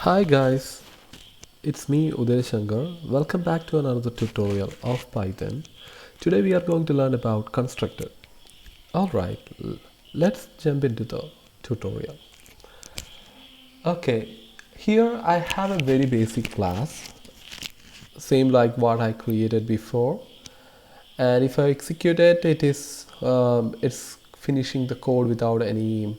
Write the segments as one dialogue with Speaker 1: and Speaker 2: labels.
Speaker 1: Hi guys, it's me Uday Shankar. Welcome back to another tutorial of Python. Today we are going to learn about constructor. Alright, let's jump into the tutorial. Okay, here I have a very basic class, same like what I created before. And if I execute it, it's finishing the code without any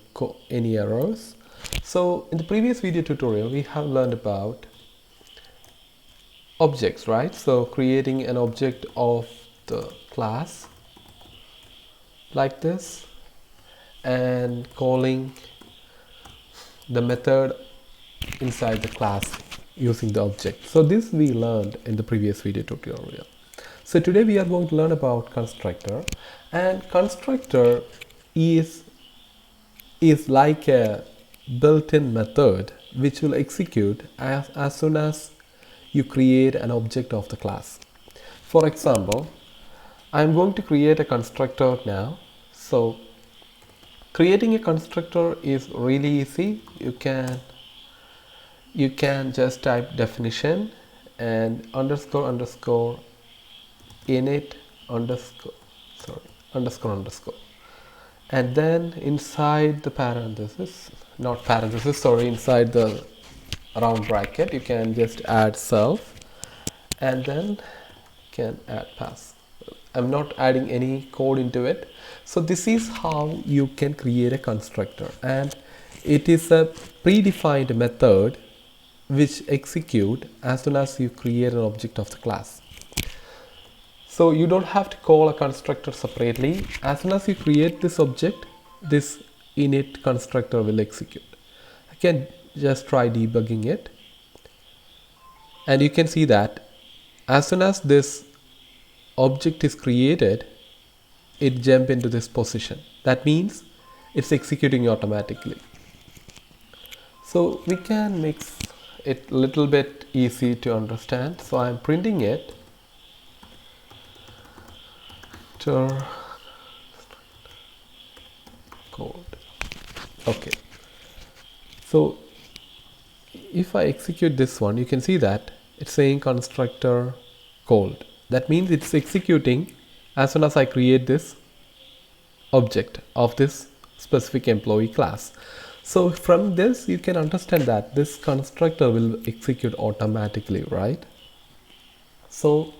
Speaker 1: errors. So in the previous video tutorial, we have learned about objects, right? So creating an object of the class like this and calling the method inside the class using the object. So this we learned in the previous video tutorial. So today we are going to learn about constructor, and constructor is like a built-in method which will execute as soon as you create an object of the class. For example, I'm going to create a constructor now. So creating a constructor is really easy. You can just type definition and underscore init underscore, and then inside the inside the round bracket you can just add self, and then can add pass. I'm not adding any code into it. So this is how you can create a constructor, and it is a predefined method which execute as soon as you create an object of the class. So you don't have to call a constructor separately. As soon as you create this object, this init constructor will execute. I can just try debugging it, and you can see that as soon as this object is created, it jump into this position. That means it's executing automatically. So we can make it a little bit easy to understand. So I'm printing it to code. Okay. So if I execute this one, you can see that it's saying constructor called. That means it's executing as soon as I create this object of this specific employee class. So from this you can understand that this constructor will execute automatically, right? So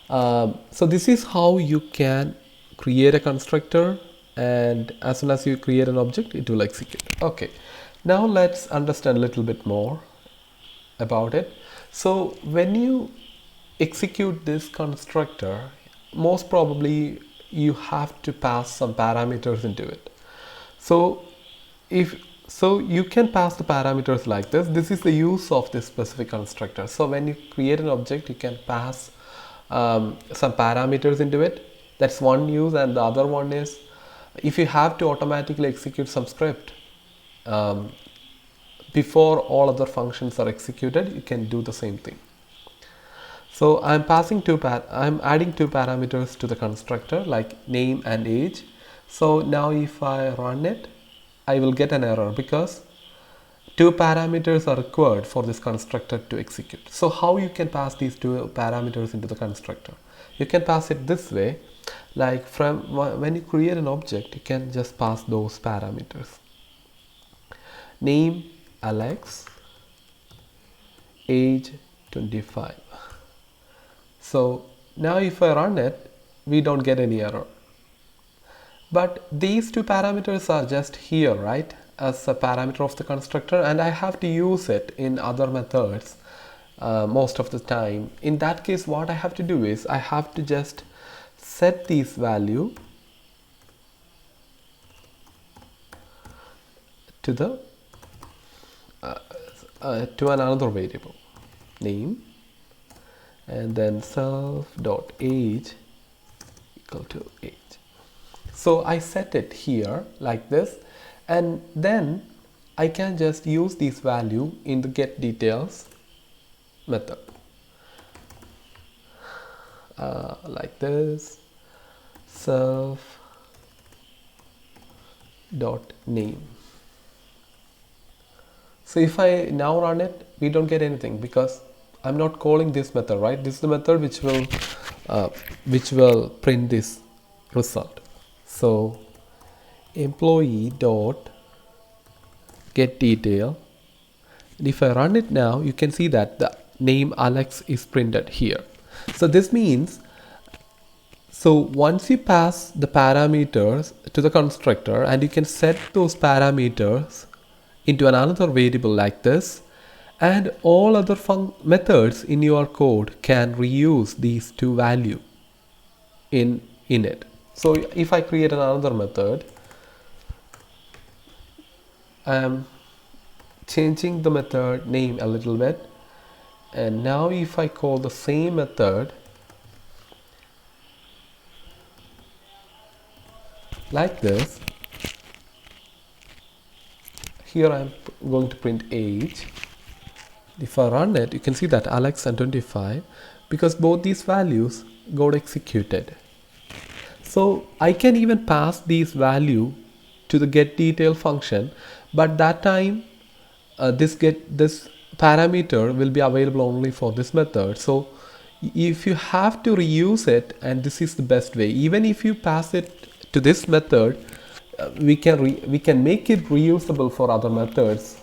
Speaker 1: so this is how you can create a constructor, and as soon as you create an object it will execute. Okay, now let's understand a little bit more about it. So when you execute this constructor, most probably you have to pass some parameters into it. So you can pass the parameters like this. This is the use of this specific constructor. So when you create an object, you can pass some parameters into it. That's one use. And the other one is, if you have to automatically execute some script before all other functions are executed, you can do the same thing. So I'm adding two parameters to the constructor, like name and age. So now if I run it, I will get an error because two parameters are required for this constructor to execute. So how you can pass these two parameters into the constructor? You can pass it this way, like when you create an object, you can just pass those parameters. Name Alex, age 25. So now if I run it, we don't get any error. But these two parameters are just here, right, as a parameter of the constructor, and I have to use it in other methods most of the time. In that case, what I have to do is I have to just set these value to the to another variable, name, and then self.age equal to age. So I set it here like this, and then I can just use this value in the get details method like this, self dot name. So if I now run it, we don't get anything because I'm not calling this method, right? This is the method which will print this result. So employee dot get detail. And if I run it now, you can see that the name Alex is printed here. So this means, so once you pass the parameters to the constructor and you can set those parameters into another variable like this, and all other methods in your code can reuse these two values in it. So if I create another method, I'm changing the method name a little bit, and now if I call the same method like this, here I'm going to print age. If I run it, you can see that Alex and 25, because both these values got executed. So I can even pass these value to the get detail function, but that time this parameter will be available only for this method. So if you have to reuse it, and this is the best way, even if you pass it to this method, we can make it reusable for other methods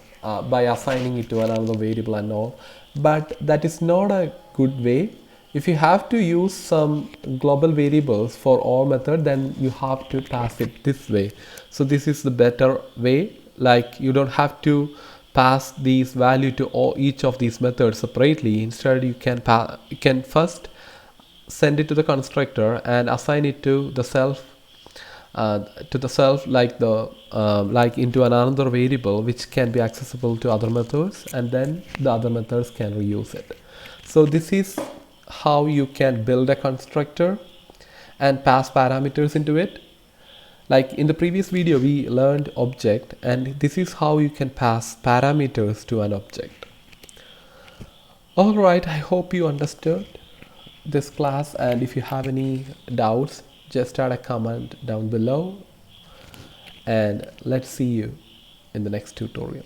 Speaker 1: by assigning it to another variable and all, but that is not a good way. If you have to use some global variables for all method, then you have to pass it this way. So this is the better way. Like, you don't have to pass these value to each of these methods separately. Instead, you can first send it to the constructor and assign it to the self like into another variable which can be accessible to other methods, and then the other methods can reuse it. So this is how you can build a constructor and pass parameters into it. Like in the previous video we learned object, and this is how you can pass parameters to an object. Alright, I hope you understood this class, and if you have any doubts, just add a comment down below, and let's see you in the next tutorial.